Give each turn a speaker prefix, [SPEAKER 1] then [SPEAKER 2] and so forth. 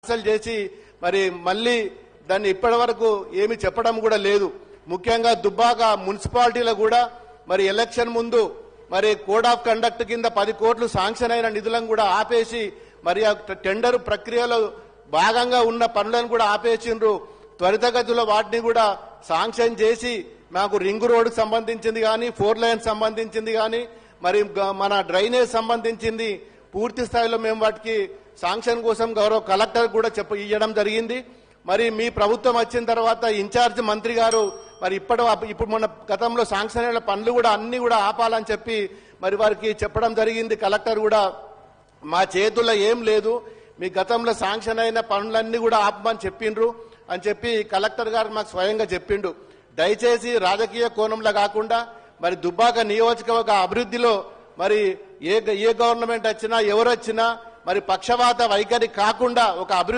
[SPEAKER 1] విమర్శలు చేసి మరి మళ్ళీ దాన్ని ఇప్పటి వరకు ఏమి చెప్పడం కూడా లేదు. ముఖ్యంగా దుబ్బాక మున్సిపాలిటీలో కూడా మరి ఎలక్షన్ ముందు మరి కోడ్ ఆఫ్ కండక్ట్ కింద 10 కోట్లు శాంక్షన్ అయిన నిధులను కూడా ఆపేసి మరి ఆ టెండర్ ప్రక్రియలో భాగంగా ఉన్న పనులను కూడా ఆపేసిండ్రు. త్వరితగతిలో వాటిని కూడా శాంక్షన్ చేసి మాకు రింగ్ రోడ్డు సంబంధించింది కానీ 4 లైన్ సంబంధించింది కానీ మరి మన డ్రైనేజ్ సంబంధించింది పూర్తి స్థాయిలో మేము వాటికి శాంక్షన్ కోసం గౌరవ కలెక్టర్ కూడా ఇవ్వడం జరిగింది. మరి మీ ప్రభుత్వం వచ్చిన తర్వాత ఇన్ఛార్జ్ మంత్రి గారు మరి ఇప్పుడు మన గతంలో శాంక్షన్ అయిన పనులు కూడా అన్ని కూడా ఆపాలని చెప్పి మరి వారికి చెప్పడం జరిగింది. కలెక్టర్ కూడా మా చేతుల్లో ఏం లేదు, మీ గతంలో శాంక్షన్ అయిన పనులన్నీ కూడా ఆపమని చెప్పిండ్రు అని చెప్పి కలెక్టర్ గారు మాకు స్వయంగా చెప్పిండు. దయచేసి రాజకీయ కోణంలో కాకుండా మరి దుబ్బాక నియోజకవర్గ అభివృద్ధిలో మరి ఏ గవర్నమెంట్ వచ్చినా ఎవరు వచ్చినా మరి పక్షపాత వైఖరి కాకుండా ఒక